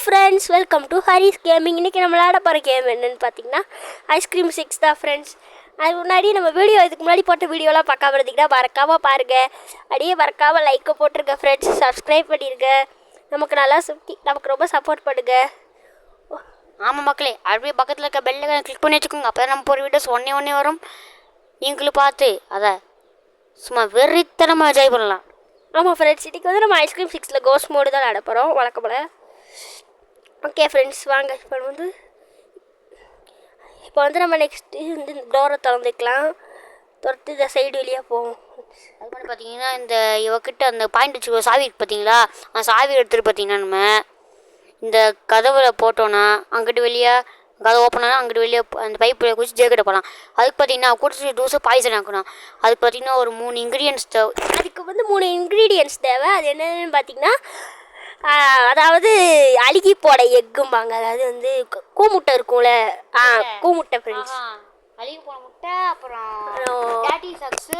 Friends, welcome to Haris gaming. இன்றைக்கி நம்ம விளையாட போகிற கேம் என்னென்னு பார்த்தீங்கன்னா ஐஸ்கிரீம் 6 தான் ஃப்ரெண்ட்ஸ். அதுக்கு முன்னாடி நம்ம இதுக்கு முன்னாடி போட்ட வீடியோலாம் பார்க்காம இருந்தீங்கன்னா மறக்காமல் பாருங்கள். அப்படியே மறக்காமல் லைக்கை போட்டிருங்க ஃப்ரெண்ட்ஸ், சப்ஸ்கிரைப் பண்ணிடுங்க. நமக்கு ரொம்ப சப்போர்ட் பண்ணுங்க. ஆமாம் மக்களே, அப்படியே பக்கத்தில் இருக்க பெல்லை கிளிக் பண்ணி வச்சுக்கோங்க. அப்போ தான் நம்ம போகிற வீடியோஸ் ஒன்றே வரும். நீங்களும் பார்த்து அதை சும்மா வெறித்தனமாக என்ஜாய் பண்ணலாம். ஆமாம் ஃப்ரெண்ட்ஸ், இன்றைக்கி வந்து நம்ம ஐஸ்கிரீம் 6 கோஸ்ட் மோடு தான் விளையாட போகிறோம் வழக்கம் போல். ஓகே ஃப்ரெண்ட்ஸ், வாங்க. இப்போ வந்து நம்ம நெக்ஸ்ட்டு இந்த டோரை திறந்துக்கலாம். திறந்து இந்த சைடு வழியாக போவோம். அது மாதிரி பார்த்தீங்கன்னா இந்த இவக்கிட்ட அந்த பாயிண்ட் வச்சு சாவி இருக்குது பார்த்தீங்களா, அந்த சாவி எடுத்துகிட்டு பார்த்தீங்கன்னா நம்ம இந்த கதவுல போட்டோன்னா அங்கிட்டு வெளியே கதை ஓப்பன் ஆனால் அங்கிட்டு வெளியே அந்த பைப்பில் குடிச்சு ஜேக்கிட்ட போகலாம். அதுக்கு பார்த்தீங்கன்னா குடிச்சு ஜூஸை பாய்சன் ஆக்கணும். அதுக்கு பார்த்தீங்கன்னா ஒரு 3 இன்க்ரீடியன்ஸ் தேவை. அதுக்கு வந்து 3 இன்க்ரீடியன்ஸ் தேவை. அது என்னென்னு பார்த்தீங்கன்னா, அதாவது அழுகி போட எக்கும்பாங்க. அதாவது வந்து கூமுட்டை இருக்கும்ல, கூமுட்டை ஃப்ரெண்ட்ஸ். அழுகி போன முட்டை, அப்புறம் டேட்டி சாக்ஸு,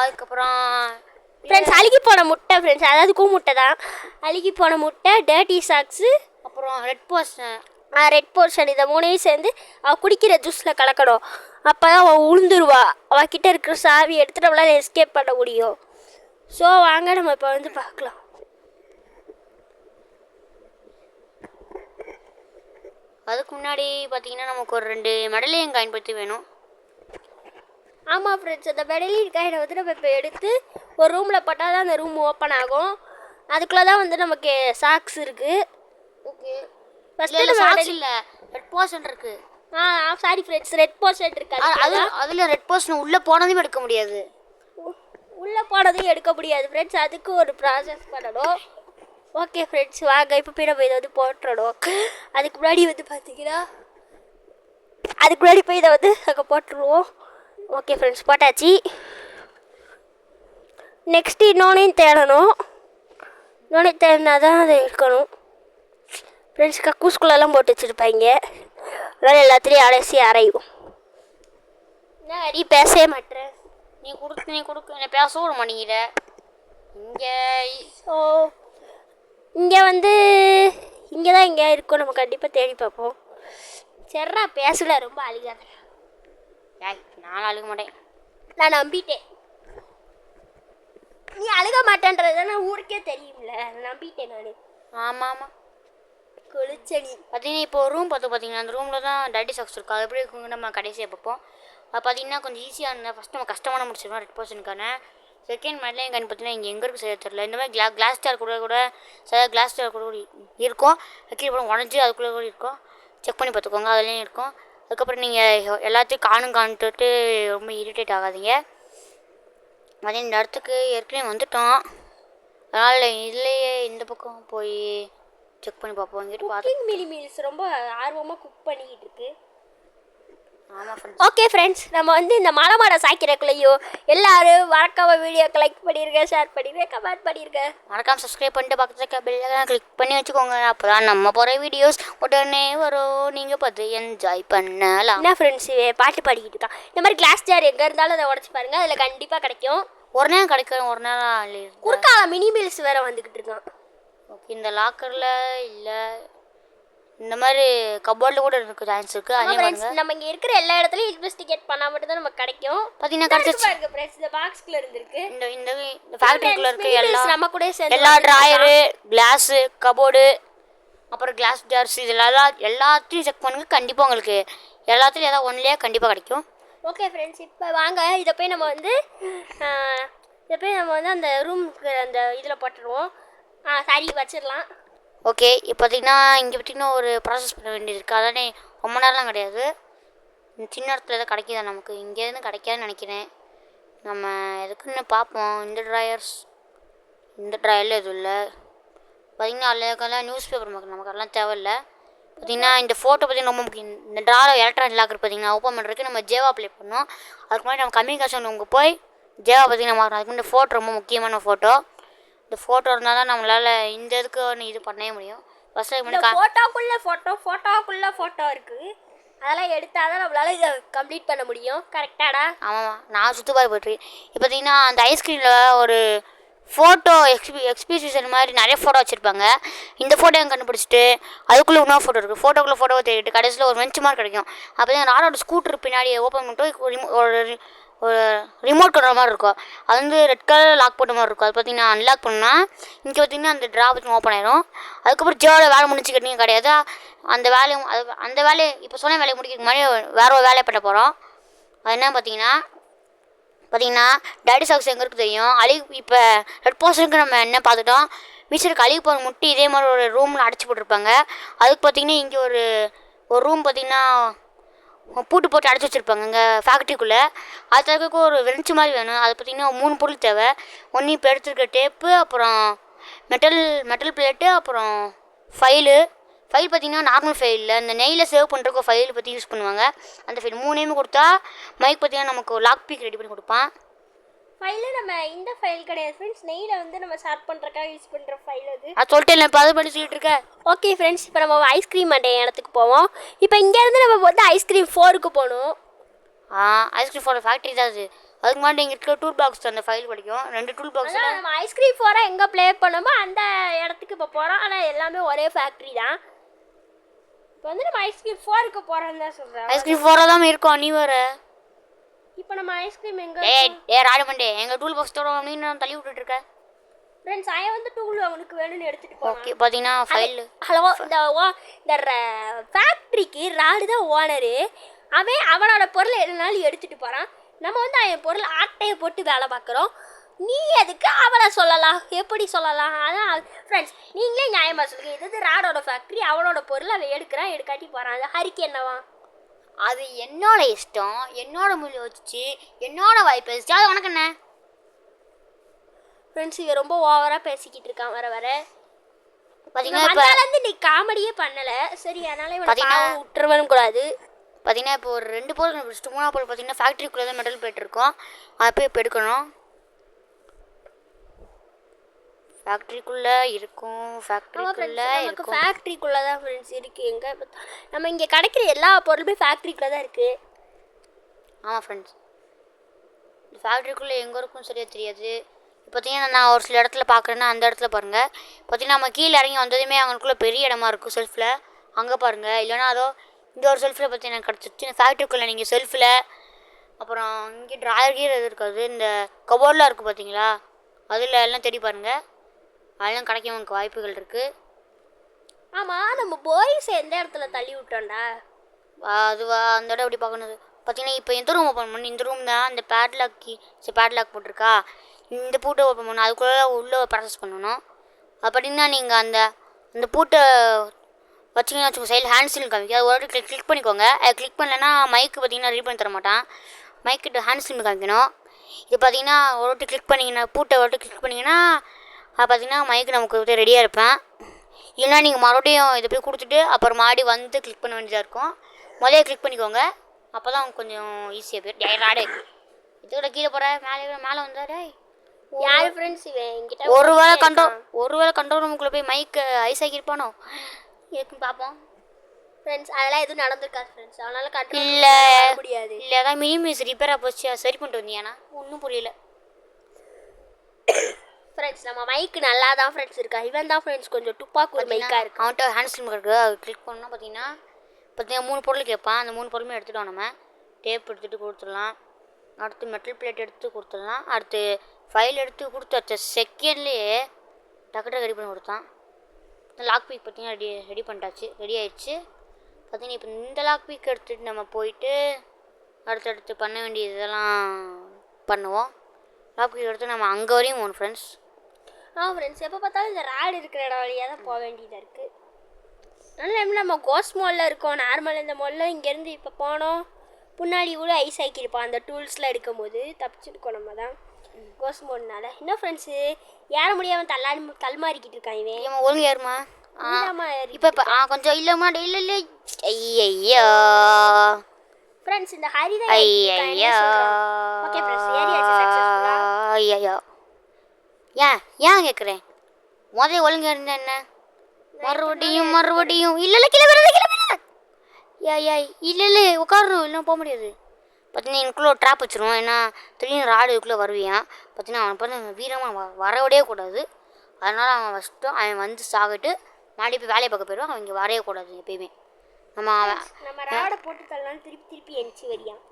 அதுக்கப்புறம் ஃப்ரெண்ட்ஸ் அழுகி போன முட்டை ஃப்ரெண்ட்ஸ், அதாவது கூமுட்டை தான். அழுகி போன முட்டை, டேட்டி சாக்ஸு, அப்புறம் ரெட் போர்ஷன் இதை 3ஐயும் சேர்ந்து அவள் குடிக்கிற ஜூஸில் கலக்கணும். அப்போ தான் அவள் உளுந்துருவா. அவகிட்ட இருக்கிற சாவி எடுத்துகிட்டு நம்மளால் எஸ்கேப் பண்ண முடியும். ஸோ வாங்க நம்ம இப்போ வந்து பார்க்கலாம். அதுக்கு முன்னாடி பார்த்தீங்கன்னா நமக்கு ஒரு 2 மெடலியன் காயின் பற்றி வேணும். ஆமாம் ஃப்ரெண்ட்ஸ், அந்த மெடலியன் காயினை வந்து நம்ம இப்போ எடுத்து ஒரு ரூமில் போட்டால் தான் அந்த ரூம் ஓப்பன் ஆகும். அதுக்குள்ளே தான் வந்து நமக்கு சாக்ஸ் இருக்குது. ஓகே, ஃபஸ்ட்டு சாக்ஸ் இல்லை, ரெட் போர்ஷன் இருக்குது. சாரி ஃப்ரெண்ட்ஸ், ரெட் போர்ஷன் இருக்காது. அதில் ரெட் போர்ஷன் உள்ளே போனதையும் எடுக்க முடியாது. உள்ளே போனதையும் எடுக்க முடியாது ஃப்ரெண்ட்ஸ், அதுக்கு ஒரு ப்ராசஸ் பண்ணணும். ஓகே ஃப்ரெண்ட்ஸ், வாங்க இப்போ போய் நம்ம இதை வந்து போட்டுறணும். அதுக்கு முன்னாடி வந்து பார்த்தீங்கன்னா போய் இதை வந்து அங்கே போட்டுருவோம். ஓகே ஃப்ரெண்ட்ஸ், போட்டாச்சு. நெக்ஸ்ட்டு இன்னொன்னையும் தேடணும். இன்னொன்னையும் தேடினா தான் அதை எடுக்கணும் ஃப்ரெண்ட்ஸ். கக்கூஸ்குள்ளெல்லாம் போட்டு வச்சுருப்பாங்க, அதனால் எல்லாத்துலேயும் அலசி அரையும். நான் அடி பேசவே மாட்டேன். நீ கொடுக்க என்னை பேச விட மாட்டேங்கிற. இங்கே வந்து இங்கே தான் இங்கே இருக்கும். நம்ம கண்டிப்பாக தேடி பார்ப்போம். சரிடா, பேசல, ரொம்ப அழுகாத. நான் அழுக மாட்டேன், நான் நம்பிட்டேன். நீ அழுக மாட்டேன்றது தானே ஊருக்கே தெரியும்ல, நம்பிட்டேன் நான். ஆமாம் கொளிச்சனி பார்த்தீங்கன்னா இப்போ ரூம் பார்த்தீங்கன்னா அந்த ரூமில் தான் டேட்டி சாக்ஸ் இருக்கும். அது எப்படி இருக்குங்க நம்ம கடைசியாக பார்ப்போம். அது பார்த்தீங்கன்னா கொஞ்சம் ஈஸியாக இருந்தால் ஃபஸ்ட் நம்ம கஷ்டமான முடிச்சிடுவோம். ரெட் போர்ஷனுக்கான செகண்ட் மெடலியன் காயின் பார்த்தீங்கன்னா இங்கே எங்கே இருக்குது சரியாக தெரியல. இந்த மாதிரி கிளாஸ் ஸ்டார் கூட சரியாக கிளாஸ் ஸ்டார் கூட இருக்கும். கீழே கூட உடஞ்சி அதுக்குள்ளே கூட இருக்கும். செக் பண்ணி பார்த்துக்கோங்க, அதுலேயும் இருக்கும். அதுக்கப்புறம் நீங்கள் எல்லாத்தையும் காணுன்ட்டு ரொம்ப இரிட்டேட் ஆகாதீங்க. அதே இந்த இடத்துக்கு ஏற்கனவே வந்துட்டோம், அதனால் இதுலேயே இந்த பக்கம் போய் செக் பண்ணி பார்ப்போம். இங்கிட்டு பார்த்து மினி மீல்ஸ் ரொம்ப ஆர்வமாக குக் பண்ணிக்கிட்டு இருக்கு. ஆமாம் ஃப்ரெண்ட்ஸ். ஓகே ஃப்ரெண்ட்ஸ், நம்ம வந்து இந்த மலை சாய்க்கிறக்குள்ளேயோ எல்லாரும் மறக்காம வீடியோக்கு லைக் பண்ணிடுங்க, ஷேர் பண்ணிடுங்க, கமெண்ட் பண்ணிடுங்க. மறக்காம சப்ஸ்கிரைப் பண்ணிட்டு பக்கத்தில் பெல்லைலாம் கிளிக் பண்ணி வச்சுக்கோங்க. அப்போ தான் நம்ம போகிற வீடியோஸ் உடனே வரும், நீங்கள் பார்த்து என்ஜாய் பண்ணலாம். என்ன ஃப்ரெண்ட்ஸ், பாட்டு பாடிக்கிட்டு இருக்கான். இந்த மாதிரி கிளாஸ் ஜார் எங்கே இருந்தாலும் அதை உடச்சி பாருங்கள், அதில் கண்டிப்பாக கிடைக்கும். ஒரு நேரம் கிடைக்கும், ஒரு நேரம் குறுக்கால மினி மீல்ஸ் வேறு வந்துக்கிட்டு இருக்கான். ஓகே, இந்த லாக்கரில் இல்லை, இந்த மாதிரி கபோர்டில் கூட இருக்குது, சான்ஸ் இருக்குது. அதே மாதிரி நம்ம இங்கே இருக்கிற எல்லா இடத்துலையும் இன்வெஸ்டிகேட் பண்ணால் மட்டும் தான் நமக்கு கிடைக்கும். பார்த்தீங்கன்னா கிடைச்சிச்சு. இந்த பாக்ஸ்குள்ளே இருந்திருக்கு, இந்த ஃபேக்ட்ரிக்குள்ளே இருக்குது எல்லாம். நம்ம கூட சேர்ந்து எல்லா ட்ராயரு, கிளாஸு, கபோர்டு, அப்புறம் கிளாஸ் ஜார்ஸ், இதெல்லாம் எல்லாத்தையும் செக் பண்ணுங்க. கண்டிப்பாக உங்களுக்கு எல்லாத்துலையும் ஏதாவது ஒன்லேயே கண்டிப்பாக கிடைக்கும். ஓகே ஃப்ரெண்ட்ஸ், இப்போ வாங்க இதை போய் நம்ம வந்து அந்த ரூமுக்கு அந்த இதில் போட்டுருவோம். சரி, வச்சிடலாம். ஓகே, இப்போ பார்த்தீங்கன்னா இங்கே பார்த்திங்கன்னா ஒரு ப்ராசஸ் பண்ண வேண்டியது இருக்குது. அதானே ரொம்ப நேரம்லாம் கிடையாது, சின்ன இடத்துல எதாவது கிடைக்கிதா நமக்கு. இங்கேருந்து கிடைக்காதுன்னு நினைக்கிறேன். நம்ம எதுக்குன்னு பார்ப்போம். இந்த ட்ராயரில் எதுவும் இல்லை. பார்த்திங்கன்னா அதுக்கெல்லாம் நியூஸ் பேப்பர் நமக்கு அதெல்லாம் தேவையில்லை. பார்த்திங்கன்னா இந்த ஃபோட்டோ பார்த்திங்கன்னா ரொம்ப முக்கியம். இந்த ட்ராவில் எலக்ட்ரானிக் லாக்கர் பார்த்திங்கன்னா ஓப்பன் பண்ணுறதுக்கு நம்ம ஜேவா அப்ளை பண்ணோம். அதுக்கு முன்னாடி நம்ம கம்யூனிகேஷன் உங்க போய் ஜேவா பார்த்திங்கன்னா மாறணும். அதுக்கு இந்த ஃபோட்டோ ரொம்ப முக்கியமான ஃபோட்டோ. இந்த ஃபோட்டோ இருந்தால் தான் நம்மளால் இந்த இதுக்கு இது பண்ணவே முடியும். ஃபஸ்ட்டு ஃபோட்டோக்குள்ளே ஃபோட்டோ இருக்குது, அதெல்லாம் எடுத்தால் தான் நம்மளால் இதை கம்ப்ளீட் பண்ண முடியும். கரெக்டாடா? ஆமாம், நான் சுற்றுப்பாய் போய்ட்டுருக்கேன். இப்போ பார்த்திங்கன்னா அந்த ஐஸ்கிரீமில் ஒரு ஃபோட்டோ எக்ஸ்பிசிஷன் மாதிரி நிறைய ஃபோட்டோ வச்சுருப்பாங்க. இந்த ஃபோட்டோ எங்கே கண்டுபிடிச்சிட்டு அதுக்குள்ளே இன்னொரு ஃபோட்டோ இருக்குது. ஃபோட்டோக்குள்ளே ஃபோட்டோவை தேடிட்டு கடைசியில் ஒரு பெஞ்ச் மார்க் கிடைக்கும். அப்போ தான் ராடோட ஸ்கூட்டர் பின்னாடி ஓப்பன் பண்ணிட்டு ஒரு ரிமோட் கண்ட்ரோல் மாதிரி இருக்கும். அது வந்து ரெட் கலர் லாக் போட்ட மாதிரி இருக்கும். அது பார்த்தீங்கன்னா அன்லாக் பண்ணால் இங்கே பார்த்தீங்கன்னா அந்த ட்ரா பற்றி ஓப்பன் ஆயிடும். அதுக்கப்புறம் ஜோட வேலை முடிச்சு கட்டியும் கிடையாது. அந்த வேலையை இப்போ சொன்ன வேலையை முடிக்கிறதுக்கு முன்னாடி வேற ஒரு வேலையை பண்ண போகிறோம். அது என்ன பார்த்தீங்கன்னா டாடி சாக்ஸ் எங்கே இருக்குது தெரியும். இப்போ ரெட் போர்ஷனுக்கு நம்ம என்ன பார்த்துட்டோம். மிச்சருக்கு அழுகி போகிற முட்டி இதே மாதிரி ஒரு ரூமில் அடைச்சி போட்டிருப்பாங்க. அதுக்கு பார்த்தீங்கன்னா இங்கே ஒரு ரூம் பார்த்தீங்கன்னா பூட்டு போட்டு அடைச்சி வச்சுருப்பாங்க இங்கே ஃபேக்ட்ரிக்குள்ளே. அது தவிர்க்க ஒரு வெஞ்சு மாதிரி வேணும். அது பார்த்திங்கன்னா 3 பொருள் தேவை. ஒன்று இப்போ எடுத்துருக்க டேப்பு, அப்புறம் மெட்டல் பிளேட்டு, அப்புறம் ஃபைல் பார்த்திங்கன்னா நார்மல் ஃபைல் இல்லை, இந்த நெய்யில் சேவ் பண்ணுறதுக்கு ஃபைல் பற்றி யூஸ் பண்ணுவாங்க. அந்த ஃபைல் 3 கொடுத்தா மைக் பார்த்திங்கன்னா நமக்கு லாக் பீக் ரெடி பண்ணி கொடுப்பான். ஃபைலு நம்ம இந்த ஃபைல் கிடையாது ஃப்ரெண்ட்ஸ், நெய்யில் வந்து நம்ம ஷார்ட் பண்ணுறக்காக யூஸ் பண்ணுற ஃபைல் அது. சொல்லிட்டு இப்போ அதை பண்ணி சொல்லிட்டு இருக்கேன். ஓகே ஃப்ரெண்ட்ஸ், இப்போ நம்ம ஐஸ்கிரீம் அண்டை இடத்துக்கு போவோம். இப்போ இங்கேருந்து நம்ம வந்து ஐஸ்கிரீம் 4க்கு போகணும். ஐஸ்கிரீம் 4 ஃபேக்ட்ரி தான் அது. அதுக்கு முன்னாடி இங்கே இருக்க டூல் பாக்ஸ் அந்த ஃபைல் படிக்கும். 2 டூல் பாக்ஸில் நம்ம ஐஸ்கிரீம் 4 எங்கே ப்ளே பண்ணோமோ அந்த இடத்துக்கு இப்போ போகிறோம். ஆனால் எல்லாமே ஒரே ஃபேக்ட்ரி தான். இப்போ வந்து நம்ம ஐஸ்கிரீம் 4க்கு போகிறோன்னு தான் சொல்கிறேன். ஐஸ்கிரீம் 4 தான் இருக்கும். நீ வேறு இப்போ நம்ம ஐஸ்கிரீம் எங்கே ராடு பண்ணே எங்கள் டூல் பாக்ஸ் தோட மீன் நான் தள்ளி விட்டுட்டு இருக்கேன். ஃப்ரெண்ட்ஸ் ஐயா வந்து டூல் அவனுக்கு வேணும்னு எடுத்துகிட்டு போவோம். ஓகே பார்த்தீங்கன்னா ஃபைல் ஹலோ இந்த ஃபேக்ட்ரிக்கு ராடு தான் ஓனரு. அவனோட பொருளை எதுனாலும் எடுத்துகிட்டு போகிறான். நம்ம வந்து அவன் பொருள் ஆட்டையை போட்டு வேலை பார்க்குறோம். நீ எதுக்கு அவளை சொல்லலாம், எப்படி சொல்லலாம்? அதான் ஃப்ரெண்ட்ஸ் நீங்களே நியாயமாக சொல்லுங்கள். இது வந்து ராடோட ஃபேக்ட்ரி, அவனோட பொருள் அவன் எடுக்காட்டி போகிறான். அது ஹரிக்கு என்னவா? அது என்னோட இஷ்டம், என்னோட மொழி வச்சு என்னோட வாய் பேசிச்சு. அது உனக்கு என்ன? ஃப்ரெண்ட்ஸ் இவன் ரொம்ப ஓவராக பேசிக்கிட்டு இருக்கான் வர பார்த்தீங்கன்னா இப்போ நீ காமெடியே பண்ணலை. சரி, அதனால பார்த்தீங்கன்னா விட்டுருவனும் கூடாது. பார்த்தீங்கன்னா இப்போ ஒரு 2 பொருள் கண்டுபிடிச்சிட்டு 3ஆவது பொருள் பார்த்தீங்கன்னா ஃபேக்ட்ரிக்குள்ளே தான் மெட்டல் பிளேட் இருக்கும். அதை போய் இப்போ எடுக்கணும். ஃபேக்ட்ரிக்குள்ளே இருக்கும். ஃபேக்ட்ரிக்குள்ளே தான் ஃப்ரெண்ட்ஸ் இருக்குது. எங்கே நம்ம இங்கே கிடைக்கிற எல்லா பொருளுமே ஃபேக்ட்ரிக்குள்ளே தான் இருக்குது. ஆமாம் ஃப்ரெண்ட்ஸ், இந்த ஃபேக்ட்ரிக்குள்ளே எங்கே இருக்கும் சரியாக தெரியாது. பார்த்தீங்கன்னா நான் ஒரு சில இடத்துல பார்க்குறேன்னா அந்த இடத்துல பாருங்கள். பார்த்தீங்கன்னா நம்ம கீழே இறங்கி வந்ததுமே அவங்களுக்குள்ளே பெரிய இடமா இருக்கும் செல்ஃபில். அங்கே பாருங்கள். இல்லைனா அதோ இந்த ஒரு செல்ஃபில் பார்த்தீங்கன்னா கிடச்சிச்சு. இந்த ஃபேக்ட்ரிக்குள்ளே நீங்கள் செல்ஃபில் அப்புறம் இங்கே ட்ராயர் கீர் எது இருக்காது, இந்த கபோர்டெலாம் இருக்குது பார்த்தீங்களா, அதில் எல்லாம் தேடி பாருங்கள். அதெல்லாம் கிடைக்க உங்களுக்கு வாய்ப்புகள் இருக்குது. ஆமாம், நம்ம போய்ஸ் எந்த இடத்துல தள்ளி விட்டோம்டா? அதுவா அந்த இடம் எப்படி பார்க்கணும். பார்த்தீங்கன்னா இப்போ எந்த ரூம் ஓப்பன் பண்ணணும். இந்த ரூம் தான் இந்த பேட்லாக் போட்டிருக்கா. இந்த பூட்டை ஓப்பன் பண்ணணும். அதுக்குள்ளே உள்ளே ப்ராசஸ் பண்ணணும். அது பார்த்தீங்கன்னா நீங்கள் அந்த பூட்டை வச்சிங்கன்னா வச்சுக்கோங்க. சைடில் ஹேண்ட்ஸ்னு காமிக்கும். அது ஒரு கிளிக் பண்ணிக்கோங்க. அது கிளிக் பண்ணலைன்னா மைக்கு பார்த்தீங்கன்னா ரெடி பண்ணி தர மாட்டான். மைக்கிட்ட ஹேண்ட்ஸ்னு காமிக்கணும். இது பார்த்தீங்கன்னா ஒரு கிளிக் பண்ணிங்கன்னா பூட்டை கிளிக் பண்ணிங்கன்னா அது பார்த்தீங்கன்னா மைக்கு நமக்கு ரெடியாக இருப்பேன். இல்லைனா நீங்கள் மறுபடியும் இதை போய் கொடுத்துட்டு அப்புறம் மறுபடியும் வந்து கிளிக் பண்ண வேண்டியதாக இருக்கும். முதல்ல கிளிக் பண்ணிக்கோங்க. அப்போ தான் கொஞ்சம் ஈஸியாக போயிடும். ராடு இதோட கீழே போகிற மேலே வந்தாரு யார் ஃப்ரெண்ட்ஸ் இவன் ஒருவேளை கண்ட்ரோல் ரூமுக்குள்ளே போய் மைக்கு ஐஸ் ஆகியிருப்பானோ இருக்குன்னு பார்ப்போம். ஃப்ரெண்ட்ஸ் அதெல்லாம் எதுவும் நடந்திருக்காது ஃப்ரெண்ட்ஸ். அதனால கண்ட்ரோல் இல்லை முடியாது. இல்லை அதான் மினிமிஸ் ரிப்பேராக போச்சு. சரி பண்ணிட்டு வந்தியானா ஒன்றும் புரியல. ஃப்ரெண்ட்ஸ் நம்ம மைக்கு நல்லா தான் ஃப்ரெண்ட்ஸ் இருக்கா. இவன் தான் ஃப்ரெண்ட்ஸ் கொஞ்சம் துப்பாக்கு மைக்காக இருக்கு. அவன்கிட்ட ஹேண்ட்ஸ்லிம் இருக்குது. அது கிளிக் பண்ணோன்னா பார்த்தீங்கன்னா 3 பொருள் கேட்பான். அந்த 3 பொருளுமே எடுத்துகிட்டோம். நம்ம டேப் எடுத்துகிட்டு கொடுத்துடலாம். அடுத்து மெட்டல் பிளேட் எடுத்து கொடுத்துடலாம். அடுத்து ஃபைல் எடுத்து கொடுத்து வச்ச செகண்ட்லேயே டக்கு ரெடி பண்ணி கொடுத்தான். லாக் பீக் பார்த்தீங்கன்னா ரெடி பண்ணிட்டாச்சு. ரெடி ஆயிடுச்சு. பார்த்தீங்கன்னா இப்போ இந்த லாக் பீக் எடுத்துகிட்டு நம்ம போயிட்டு அடுத்தடுத்து பண்ண வேண்டியது இதெல்லாம் பண்ணுவோம். லாக் பீக் எடுத்து நம்ம அங்கே வரையும் போகணும் ஃப்ரெண்ட்ஸ். ஃப்ரெண்ட்ஸ் எப்போ பார்த்தாலும் இந்த ராடு இருக்கிற இடம் வழியாக தான் போக வேண்டியதாக இருக்குது. அதனால நம்ம கோஸ்ட் மாலில் இருக்கோம். நார்மல் இந்த மாலில் இங்கேருந்து இப்போ போனோம். முன்னாடி கூட ஐஸ் ஆக்கியிருப்போம். அந்த டூல்ஸ்லாம் எடுக்கும் போது தப்பிச்சுருக்கோம். நம்ம தான் கோஸ்ட் மோட்னால. இன்னும் ஃப்ரெண்ட்ஸு ஏற முடியாமல் தள்மாறிக்கிட்டு இருக்கான் இவன். ஒழுங்கு ஏறுமா இப்போ கொஞ்சம் இல்லைம்மா. இல்லை ஐயோ ஃப்ரெண்ட்ஸ் இந்த ஹரி தான். ஓகே ஃப்ரெண்ட்ஸ் ஏறியாச்சு சக்ஸஸ்ஃபுல்லா. ஐயோ ஏன் கேட்குறேன். முதல்ல ஒழுங்கு இருந்தா என்ன மறுபடியும் இல்லை கீழே இல்லை உட்காரணும். இல்லை போக முடியாது. பார்த்தீங்கன்னா எனக்குள்ளே ஒரு ட்ராப் வச்சுருவோம். ஏன்னா திடீர்னு ராடு இதுக்குள்ளே வருவியான். பார்த்தீங்கன்னா அவனை பார்த்து வீரமாக வரவிடவே கூடாது. அதனால் அவன் ஃபஸ்ட்டு அவன் வந்து சாகிட்டு மாடி போய் வேலையை பார்க்க போயிடுவான். அவன் இங்கே வரையவே கூடாது எப்பயுமே. நம்ம ராடை போட்டு தள்ளலாம் திருப்பி எந்திச்சு வரியான்.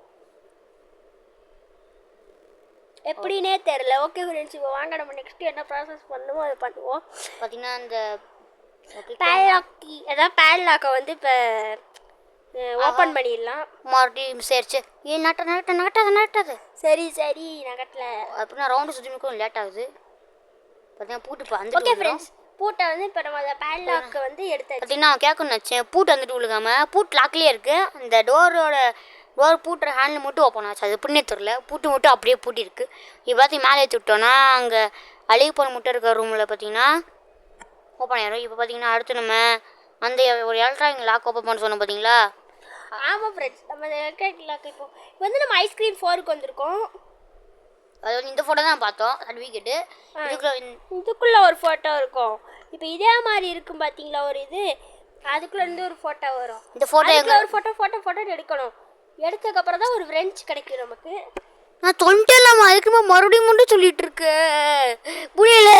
எப்படின்னே தெரில. ஓகே ஃப்ரெண்ட்ஸ், இப்போ வாங்க நம்ம நெக்ஸ்ட்டு என்ன ப்ராசஸ் பண்ணுமோ அதை பண்ணுவோம். பார்த்தீங்கன்னா இந்த பேட்லாக்கி அதாவது பேட்லாக்கை வந்து இப்போ ஓப்பன் பண்ணிடலாம். மறுபடியும் சரிச்சு ஏன் நட்டாது சரி நகட்டில் அப்படின்னா ரவுண்டு சுற்றி லேட் ஆகுது. பார்த்தீங்கன்னா பூட்டு வந்து ஓகே ஃப்ரெண்ட்ஸ், பூட்டை வந்து இப்போ நம்ம அதை பேட்லாக்கை வந்து எடுத்து பார்த்தீங்கன்னா கேட்கணும்னு வச்சேன். பூட்டு வந்துட்டு விழுகாமல் பூட்டு லாக்லேயே இருக்குது. அந்த டோர் பூட்டுற ஹேண்டில் மட்டும் ஓப்பன் ஆச்சு. அது எப்படின்னே தெரில. பூட்டு மட்டும் அப்படியே பூட்டிருக்கு. இப்போ பார்த்து மேலே ஏற்றி விட்டோன்னா அங்கே அழுகி போன முட்டை இருக்கிற ரூமில் பார்த்தீங்கன்னா ஓப்பன் ஆயிடும். இப்போ பார்த்தீங்கன்னா அடுத்து நம்ம அந்த ஒரு எலக்ட்ரானிக் லாக் ஓப்பன் பண்ண சொன்னோம் பார்த்தீங்களா. ஆமாம் ஃப்ரெண்ட்ஸ், நம்ம எலக்ட்ரானிக் லாக் இப்போ வந்து நம்ம ஐஸ்கிரீம் 4க்கு வந்திருக்கோம். அது வந்து இந்த ஃபோட்டோ தான் பார்த்தோம் சர்டிஃபிகேட்டு. இதுக்குள்ளே ஒரு ஃபோட்டோ இருக்கும். இப்போ இதே மாதிரி இருக்கும் பார்த்தீங்களா ஒரு இது, அதுக்குள்ளே இருந்து ஒரு ஃபோட்டோ வரும். இந்த ஃபோட்டோ ஒரு ஃபோட்டோ எடுக்கணும். எடுத்ததுக்கப்புறம் தான் ஒரு ஃப்ரெஞ்ச் கிடைக்கும் நமக்கு. நான் தொண்டலாமா அதுக்குமா மறுபடியும் மட்டும் சொல்லிட்டு இருக்கு புரியல.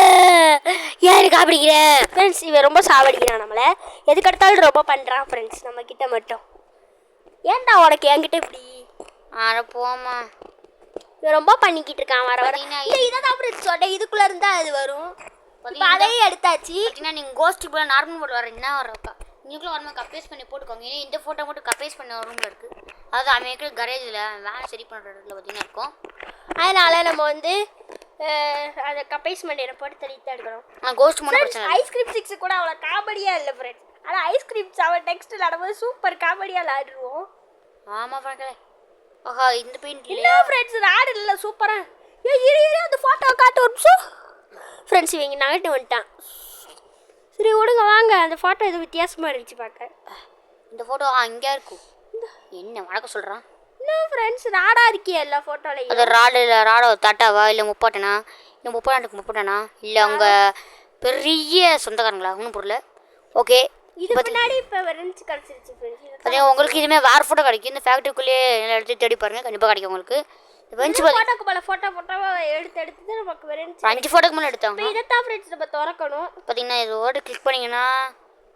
யாரு காப்பிடிக்கிற ஃப்ரெண்ட்ஸ், இவன் ரொம்ப சாவடிக்கிறான் நம்மளை. எதுக்கு எடுத்தாலும் ரொம்ப பண்ணுறான் ஃப்ரெண்ட்ஸ் நம்ம கிட்ட மட்டும். ஏன்டா உனக்கு என்கிட்ட இப்படி போமா இவன் ரொம்ப பண்ணிக்கிட்டு இருக்கான் வர இதை தான் ஃப்ரெண்ட்ஸ் சொன்னேன். இதுக்குள்ளே இருந்தால் அது வரும். இப்போ அதையும் எடுத்தாச்சு. பார்த்தீங்கன்னா நீங்கள் கோஸ்ட்டு போல நார்மல் போட்டு வரீங்கன்னா வரப்பா நீங்களும் வரமா கப்பேஸ் பண்ணி போட்டுக்கோங்க. ஏன்னா இந்த ஃபோட்டோ மட்டும் கப்பேஸ் பண்ண ரூமில் இருக்குது. அதாவது அமெரிக்கா கரேஜில் வேலை சரி பண்ணுற இடத்துல பார்த்தீங்கன்னா இருக்கும். அதனால் நம்ம வந்து அதை கப்பேஸ்மெண்ட் என்ன போட்டு தள்ளிட்டு எடுக்கணும். கோஸ்ட் மட்டும் ஐஸ்கிரீம் 6 கூட அவ்வளோ காமெடியாக இல்லை ஃப்ரெண்ட்ஸ். ஆனால் ஐஸ்கிரீம் 7 நெக்ஸ்ட் நடக்கும்போது சூப்பர் காமெடியாக விளாடுருவோம். ஆமாம் ஃப்ரெண்ட்களே. ஆஹா இந்த பெயிண்ட் இல்லை ஃப்ரெண்ட்ஸ், ராடு இல்லை சூப்பராக. இரு அந்த ஃபோட்டோ காட்டு ஒரு நிமிஷம் ஃப்ரெண்ட்ஸ். இவங்க நகட்டு வந்துட்டான். சரி விடுங்க வாங்க, அந்த ஃபோட்டோ எதுவும் வித்தியாசமாக இருந்துச்சு பார்க்க. இந்த ஃபோட்டோ அங்கே இருக்கும். என்ன வணக்கம் சொல்கிறான். இன்னும் ஃப்ரெண்ட்ஸ் ராடா இருக்கியா எல்லா ஃபோட்டோலையும்? அது ராடோ தட்டாவா இல்லை முப்பாட்டனா இல்லை முப்பாட்டானா இல்லை அவங்க பெரிய சொந்தக்காரங்களா ஒன்றும் பொருள். ஓகே இது முன்னாடி இப்போ ரெஞ்ச் கிடச்சிருச்சு ஃப்ரெண்ட்ஸ். அதே உங்களுக்கு இதுமாதிரி வேறு ஃபோட்டோ கிடைக்கும். இந்த ஃபேக்ட்ரிக்குள்ளேயே எல்லாம் எடுத்து தேடி பாருங்கள், கண்டிப்பாக கிடைக்கும் உங்களுக்கு. ஃபோட்டோக்கு பல ஃபோட்டோவை எடுத்து நமக்கு வெறும் 5 ஃபோட்டோக்கு மேலே எடுத்தாங்க. இதை தான் ஃப்ரெண்ட்ஸ் நம்ம திறக்கணும். பார்த்தீங்கன்னா இதோட கிளிக் பண்ணிங்கன்னா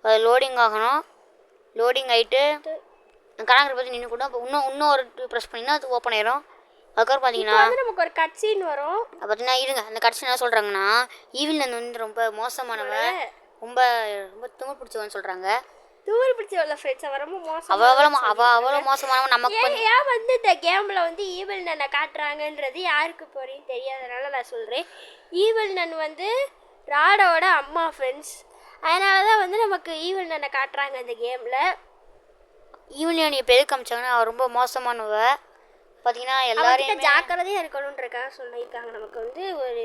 அது லோடிங் ஆகணும். லோடிங் ஆகிட்டு கணக்கு பற்றி நின்று கூட இன்னும் ஒரு ப்ரெஸ் பண்ணிங்கன்னா அது ஓப்பன் ஆயிரும். அதுக்கப்புறம் பார்த்தீங்கன்னா நமக்கு ஒரு கட் சீன் வரும். பார்த்தீங்கன்னா இருங்க அந்த கட் சீன் என்ன சொல்கிறாங்கன்னா ஈவில் வந்து ரொம்ப மோசமானவன், ரொம்ப ரொம்ப திமிர் பிடிச்சவன்னு சொல்கிறாங்க. தூள் பிடிச்சவள ஃப்ரெண்ட்ஸ் அவ ரொம்ப மோசம். அவ்வளோ மோசமானவன். நமக்கு ஏன் வந்து இந்த கேமில் வந்து ஈவில் நன்னை காட்டுறாங்கன்றது யாருக்கு போறேன்னு தெரியாதனால நான் சொல்கிறேன். ஈவில் நன் வந்து ராடோட அம்மா ஃப்ரெண்ட்ஸ். அதனால தான் வந்து நமக்கு ஈவில் நன்னை காட்டுறாங்க இந்த கேமில். ஈவில் நன் இப்போ எதுக்கு காமிச்சாங்கன்னா அவள் ரொம்ப மோசமானவ. பார்த்தீங்கன்னா எல்லாரும் ஜாக்கிரதையாக இருக்கணுன்றக்காக சொல்லியிருக்காங்க. நமக்கு வந்து ஒரு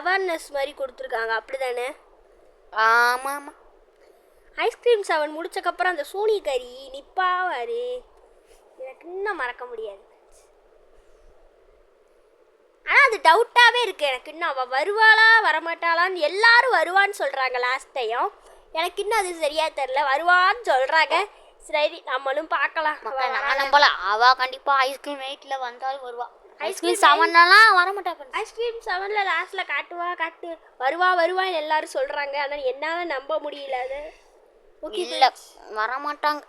அவேர்னஸ் மாதிரி கொடுத்துருக்காங்க, அப்படி தானே? ஆமாம். ஐஸ்கிரீம் 7 முடிச்சக்கப்புறம் அந்த சூனிகரி நிப்பாவாரு எனக்கு இன்னும் மறக்க முடியாது. ஆனால் அது டவுட்டாகவே இருக்குது எனக்கு இன்னும். அவள் வருவாளா வரமாட்டாளான்னு எல்லாரும் வருவான்னு சொல்கிறாங்க லாஸ்ட் டைம். எனக்கு இன்னும் அது சரியாக தெரில. வருவான்னு சொல்கிறாங்க. சரி நம்மளும் பார்க்கலாம். நான் நம்பல அவள் கண்டிப்பாக ஐஸ்கிரீம் 8ல் வந்தாலும் வருவா. ஐஸ்கிரீம் 7லாம் வரமாட்டா. ஐஸ்கிரீம் 7ல் லாஸ்ட்டில் காட்டு வருவான்னு எல்லாரும் சொல்கிறாங்க. ஆனால் என்னால் நம்ப முடியல. அது இல்லை வரமாட்டாங்க.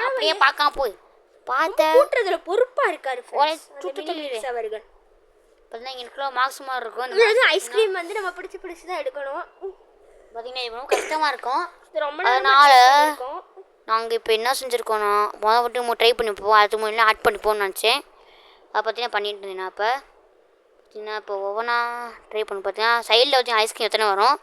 அப்படியே பார்க்காம போய் பார்த்தேன். கூட்டுறதுல பொறுப்பாக இருக்காரு அவர்கள். பார்த்தீங்கன்னா எனக்குள்ள மார்க்ஸுமாக இருக்கும். ஐஸ்கிரீம் வந்து நம்ம பிடிச்சி தான் எடுக்கணும். பார்த்தீங்கன்னா இவ்வளோ கஷ்டமாக இருக்கும். ரொம்ப அதனால் நாங்கள் இப்போ என்ன செஞ்சுருக்கோன்னா மட்டும் ட்ரை பண்ணிப்போம். அது முன்னாடி ஆட் பண்ணிப்போம்னு நினச்சேன். அதை பார்த்தீங்கன்னா பண்ணிட்டு இருந்தேன். நான் பார்த்தீங்கன்னா இப்போ ஒவ்வொன்றா ட்ரை பண்ணி பார்த்தீங்கன்னா சைடில் பார்த்தீங்கன்னா ஐஸ்கிரீம் எத்தனை வரும்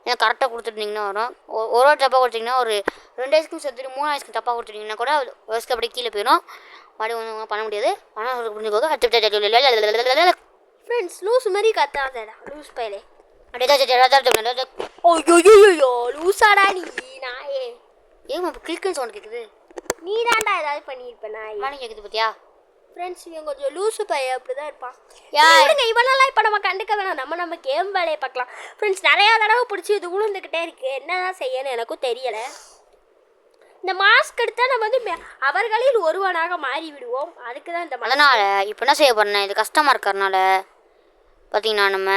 ஏன்னா கரெக்டாக கொடுத்துருந்தீங்கன்னா வரும். ஒரு தப்பாக கொடுத்தீங்கன்னா ஒரு 2 ஐஸ்கிரீம் சேர்த்துட்டு 3 ஐஸ்கிரீம் தப்பாக கொடுத்துட்டிங்கன்னா கூட ஒரு ஐஸ்கிரீம் அப்படியே கீழே போயிடும். மறுபடியும் ஒன்றும் பண்ண முடியாது. ஆனால் புரிஞ்சுக்கோங்க. ஃப்ரெண்ட்ஸ் லூஸ் மாதிரி கத்தாதடா லூஸ் பையலே. ஓய்யோ லூசாடா நீ நாயே. ஏன் இப்போ கிளிக்குன்னு சவுண்ட் கேட்குது? நீ தான்டா ஏதாவது பண்ணியிருப்பேன் நாய் மணி கேட்குது பார்த்தியா? ஃப்ரெண்ட்ஸ் இவன் கொஞ்சம் லூஸு பையன் அப்படி தான் இருப்பான். இவனெல்லாம் இப்போ நம்ம கண்டுக்க வேணாம். நம்ம கேம் வேலையை பார்க்கலாம். ஃப்ரெண்ட்ஸ் நிறையா தடவை பிடிச்சி இது உளுந்துக்கிட்டே இருக்குது. என்ன தான் செய்யணும் எனக்கும் தெரியலை. இந்த மாஸ்க் எடுத்தால் நம்ம வந்து அவர்களில் ஒருவனாக மாறி விடுவோம். அதுக்கு தான் இந்த அதனால் இப்போ என்ன செய்ய போகிறேன், இது கஷ்டமாக இருக்கிறனால பார்த்தீங்கன்னா நம்ம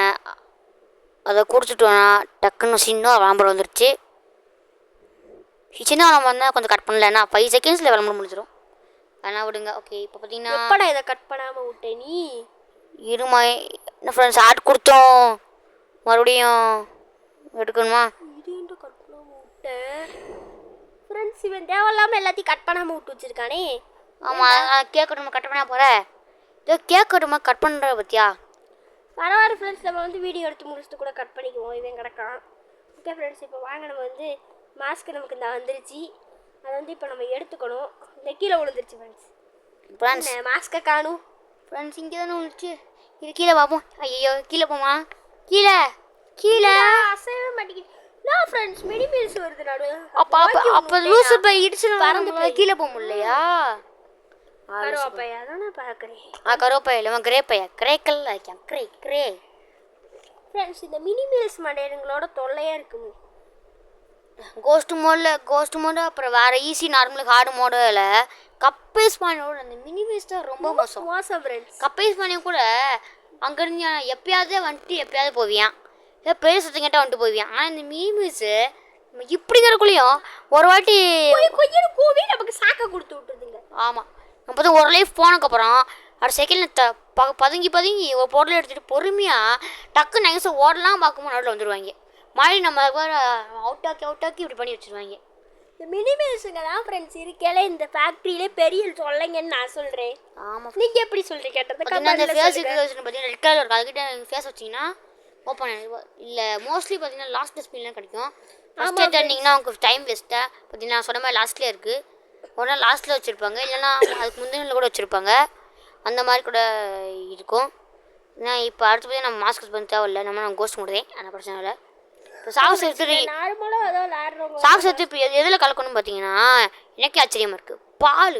அதை கொடுத்துட்டோன்னா டக்குன்னு சின்ன விளம்பரம் வந்துருச்சு. சின்ன விளம்பரம் வந்தால் கொஞ்சம் கட் பண்ணல, ஏன்னா 5 செகண்ட்ஸில் விளம்பரம் முடிஞ்சிடும். அதனால் விடுங்க. ஓகே இப்போ பார்த்தீங்கன்னா எப்படா இதை கட் பண்ணாமல் விட்டேன் நீ? இருமா என்ன ஃப்ரெண்ட்ஸ் ஆட் கொடுத்தோம், மறுபடியும் எடுக்கணுமா? இது கட் பண்ணாமல் விட்டேன் ஃப்ரெண்ட்ஸ். இவன் தேவையில்லாமல் எல்லாத்தையும் கட் பண்ணாமல் விட்டு வச்சிருக்கானே. ஆமாம் கேக் கட்டுமா கட் பண்ணா போகிற, இதோ கேக் கட்டுமா கட் பண்ணுற பற்றியா? பரவாயில்ல ஃப்ரெண்ட்ஸ், நம்ம வந்து வீடியோ எடுத்து முடிச்சுட்டு கூட கட் பண்ணிக்குவோம். இவன் கிடக்கான். ஓகே ஃப்ரெண்ட்ஸ், இப்போ வாங்க நம்ம வந்து மாஸ்க் நமக்கு இந்த வந்துருச்சு. அதை வந்து இப்போ நம்ம எடுத்துக்கணும். இந்த கீழே விழுந்துருச்சு ஃப்ரெண்ட்ஸ். மாஸ்க்கை காணும் ஃப்ரெண்ட்ஸ், இங்கே தானே விழுந்துச்சு. இது கீழே பார்ப்போம். ஐயோ கீழே போமா, கீழே கீழே அசைவே மாட்டேங்குது. நான் ஃப்ரெண்ட்ஸ் மினி மீல்ஸ் வருது நடு. அப்போ லூசு பை இடிச்சு பறந்து கீழே போக முடியலையா? கருவாப்பையா தானே பார்க்குறேன். கருவாப்பையா இல்லை கிரேப்பையா, கிரேக்கல்ல வைக்கேன் கிரே ஃப்ரெண்ட்ஸ், இந்த மினி மீல்ஸ் மடையனுங்களோட தொல்லையாக இருக்குங்க. கோஸ்ட் மோடில் அப்புறம் வேறு ஈஸி நார்மல் ஹார்டு மோடில் கப்பேஸ் பானியோட அந்த மினி மீல்ஸ் தான் ரொம்ப மோசம் ஃப்ரெண்ட்ஸ். கப்பேஸ் பானியை கூட அங்கேருந்து எப்பயாவது வந்துட்டு எப்பயாவது போவியான், ஏதோ பெரிய சத்தம் கேட்டால் வந்துட்டு போவியான். ஆனால் இந்த மினி மீல்ஸு இப்படிங்கிறக்குள்ளேயும் ஒரு வாட்டி கொஞ்சம் கூவி நமக்கு சாக்க கொடுத்து விட்டுருதுங்க. ஆமாம், நம்ம பார்த்தா ஒரு லைஃப் போனதுக்கப்புறம் அடுத்த செகண்டில் பதுங்கி ஒரு பொருளை எடுத்துகிட்டு பொறுமையாக டக்கு நைஸாக ஓடலாம் பார்க்கும்போது நடுவில் வந்துடுவாங்க. மாதிரி நம்ம அவுட்டாக்கி இப்படி பண்ணி வச்சுருவாங்க. இந்த மினி மீல்ஸுங்க தான் ஃப்ரெண்ட்ஸ் இருக்கல இந்த ஃபேக்ட்ரியிலே பெரிய தொல்லைங்கன்னு நான் சொல்கிறேன். ஆமாம், நீங்கள் எப்படி சொல்கிறீங்க கேட்டது? அந்த ஃபேஸ் பார்த்தீங்கன்னா ரெட் கலர் இருக்கும், அதுக்கிட்ட ஃபேஸ் வச்சிங்கன்னா ஓப்பன் ஆகிடும். இல்லை மோஸ்ட்லி பார்த்தீங்கன்னா லாஸ்ட் டஸ்ட்பின்லாம் கிடைக்கும். ஃபஸ்ட்டு எடுத்துட்டிங்கன்னா உங்களுக்கு டைம் வேஸ்ட்டாக பார்த்தீங்கன்னா நான் சொன்ன மாதிரி லாஸ்ட்லேயே இருக்குது. ஒரு நாள் லாஸ்ட்டில் வச்சுருப்பாங்க, இல்லைன்னா அதுக்கு முந்தின கூட வச்சுருப்பாங்க. அந்த மாதிரி கூட இருக்கும். ஏன்னா இப்போ அடுத்து போய் நம்ம மாஸ்க் பண்ண தேவையில்லை, நம்ம கோஸ்ட் முடிதேன், அந்த பிரச்சனை இல்லை. இப்போ சாக்ஸ் எடுத்துட்டு இப்போ எதில் கலக்கணும்னு பார்த்தீங்கன்னா எனக்கே ஆச்சரியமாக இருக்குது. பால்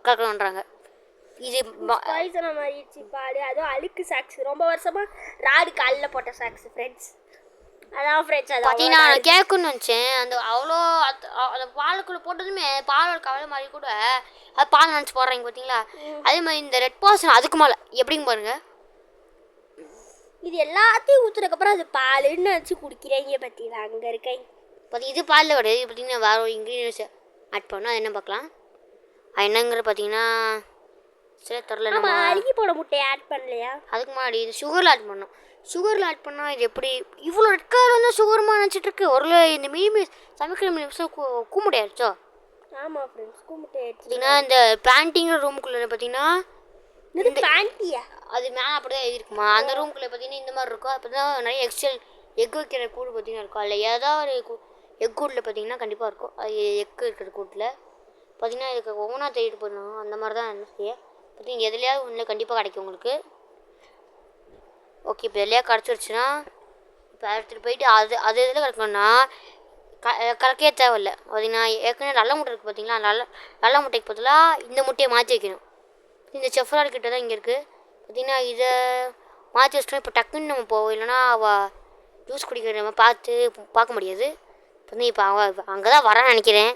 கலக்கணுன்றாங்க. இது மாதிரிச்சு பால், அதுவும் அழுக்கு சாக்ஸ், ரொம்ப வருஷமாக ராடு காலில் போட்ட சாக்ஸ் ஃப்ரெண்ட்ஸ். அதான் ஃப்ரெண்ட்ஸ், அது பார்த்தீங்கன்னா நான் கேட்கணும்னு நினச்சேன். அந்த அவ்வளோ அந்த பாலுக்குள்ளே போட்டதுமே பாலோட கவலை மாதிரி கூட அது பால் நினச்சி போடுறாங்க பார்த்தீங்களா? அதே மாதிரி இந்த ரெட் பாசன் அதுக்கு மேலே எப்படிங்க பாருங்கள். இது எல்லாத்தையும் ஊற்றுனதுக்கப்புறம் அது பாலுன்னு வச்சு குடிக்கிறீங்க பார்த்தீங்களா? அங்கே இருக்கேன் இது பாலில் கிடையாது. பார்த்தீங்கன்னா வேறு ஒரு இன்க்ரீடியன்ஸ் ஆட் பண்ணோம். அது என்ன பார்க்கலாம், அது என்னங்கிறது பார்த்தீங்கன்னா சரி தெரில. நம்ம அழுகி போட முட்டையை ஆட் பண்ணலையா? அதுக்கு முன்னாடி இது சுகரில் ஆட் பண்ணோம். சுகரில் ஆட் பண்ணால் இது எப்படி இவ்வளோ ரெட் கலர் வந்து சுகரமாக நினச்சிட்டு இருக்கு. ஒரு இந்த மீன் சமைக்கிற நிமிஷம் கூமுட்டை ஆயிடுச்சோ? ஆமாம் ஃப்ரெண்ட்ஸ், கூமுட்டை ஆயிடுச்சு. பார்த்தீங்கன்னா இந்த பேண்டிங்கிற ரூமுக்குள்ளே பார்த்தீங்கன்னா இந்த பேண்டியா அது மேலே அப்படி தான் எழுதிருக்குமா. அந்த ரூமுக்குள்ளே பார்த்தீங்கன்னா இந்த மாதிரி இருக்கும். அப்போ தான் நிறைய எக்ஸ்டெல் எக் வைக்கிற கூடு பார்த்தீங்கன்னா இருக்கும். அதில் ஏதாவது ஒரு எக் கூட்டில் பார்த்தீங்கன்னா கண்டிப்பாக இருக்கும். அது எக் இருக்கிற கூட்டில் பார்த்தீங்கன்னா இதுக்கு ஒவ்வொன்றா தேடிட்டு போடணும். அந்த மாதிரி தான் என்ன செய்ய பார்த்தீங்கன்னா எதுலையாவது ஒன்றில் கண்டிப்பாக கிடைக்கும் உங்களுக்கு. ஓகே, இப்போ எதுலையா கிடச்சிருச்சுன்னா இப்போ எடுத்துகிட்டு போயிட்டு அது எதில் கிடக்கணும்னா கலக்கே தேவையில்லை. பார்த்தீங்கன்னா ஏற்கனவே நல்ல முட்டை இருக்குது பார்த்தீங்களா? நல்ல முட்டைக்கு பதிலாக இந்த முட்டையை மாற்றி வைக்கணும். இந்த செஃப்ரால் கிட்ட தான் இங்கே இருக்குது. பார்த்தீங்கன்னா இதை மாற்றி வச்சிட்டோம். இப்போ டக்குன்னு நம்ம போவோம், இல்லைனா அவள் ஜூஸ் குடிக்கிற நம்ம பார்க்க முடியாது. பார்த்தீங்கன்னா இப்போ அவள் அங்கே தான் வரான்னு நினைக்கிறேன்.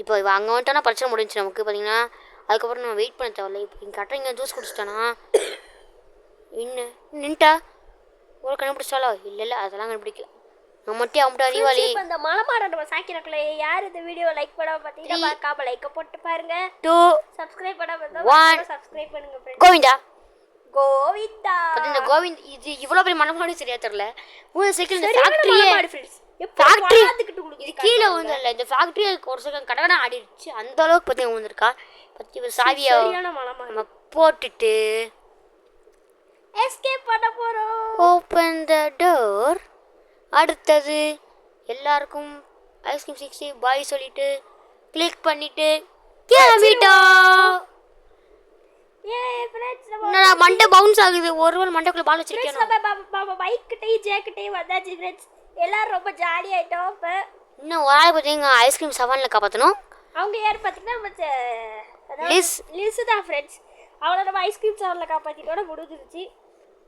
இப்போ இவள் அங்கே வந்துட்டோன்னா பிரச்சனை முடிஞ்சிச்சு நமக்கு. பார்த்தீங்கன்னா அதுக்கப்புறம் நம்ம வெயிட் பண்ண தேவையில்லை. இப்போ இங்கே கரெக்டாக இங்கே ஜூஸ் குடிச்சிட்டோன்னா நின்ட்டா ஒரு கண்டுபிடிச்சாலோ? இல்லை அதெல்லாம் கண்டுபிடிக்கல. நான் மட்டும் அம்பிட்டு அறிவாளி. இந்த மலமாட நம்ம சாக்கிரக்கல யார் இந்த வீடியோ லைக் பண்ணாம பார்த்தீங்கன்னா மறக்காம லைக் போட்டு பாருங்க. 2 சப்ஸ்கிரைப் பண்ணாம இருந்தா சப்ஸ்கிரைப் பண்ணுங்க ஃப்ரெண்ட்ஸ். கோவிந்தா இந்த கோவிந்த் இது இவ்வளோ பெரிய மனமாடி சரியா தெரியல. 3 செகண்ட் இந்த ஃபேக்டரி இது கீழே வந்து இல்லை, இந்த ஃபேக்டரி ஒரு செகண்ட் கடகடா ஆடிடுச்சு. அந்த அளவுக்கு பார்த்தீங்கன்னா வந்துருக்கா. பற்றி ஒரு சாவியை நம்ம போட்டுட்டு எஸ்கேப் பண்ண போறோம். Open the door. அடுத்தது எல்லாருக்கும் ஐஸ்கிரீம் 60 பாய் சொல்லிட்டு கிளிக் பண்ணிட்டு கிளம்பிட்டோம். என்னடா மண்டை பவுன்ஸ் ஆகுது. ஒருவர் மண்டைக்குள்ள பால் வச்சிருக்கேன். பைக் கிட்டேயும் ஜேக்கிட்டையும் வந்தாச்சு ஃப்ரெண்ட்ஸ். எல்லாரும் ரொம்ப ஜாலி ஆயிட்டோம். இப்போ இன்னும் ஒரு ஆள் பார்த்தீங்கன்னா ஐஸ்கிரீம் 7ல் காப்பாற்றணும். அவங்க யார் பார்த்தீங்கன்னா நம்ம லிஸ் தான் ஃப்ரெண்ட்ஸ். அவளை நம்ம ஐஸ்கிரீம் 7ல் காப்பாற்றிட்டோட முடிஞ்சிருச்சு.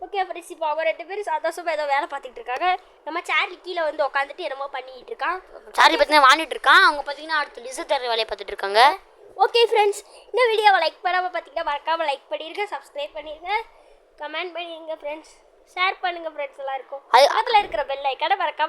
ஓகே ஃப்ரெண்ட்ஸ், இப்போ அவங்க 2 பேரும் சந்தோஷமாக ஏதோ வேலை பார்த்துட்டு இருக்காங்க. நம்ம சார்லி கீழே வந்து உட்காந்துட்டு என்னமோ பண்ணிக்கிட்டு இருக்கான். சார்லி பார்த்தீங்கன்னா வாங்கிட்டு இருக்கான். அவங்க பார்த்தீங்கன்னா அடுத்து லிசு தர வேலையை பார்த்துட்டு இருக்காங்க. ஓகே ஃப்ரெண்ட்ஸ், இந்த வீடியோவை லைக் பண்ணாமல் பார்த்தீங்கன்னா மறக்காமல் லைக் பண்ணிடுங்க, சப்ஸ்கிரைப் பண்ணிடுங்க, கமெண்ட் பண்ணிடுங்க ஃப்ரெண்ட்ஸ், ஷேர் பண்ணுங்கள் ஃப்ரெண்ட்ஸ் எல்லாருக்கும். அது பக்கத்தில் இருக்கிற பெல் ஐக்கானை மறக்காம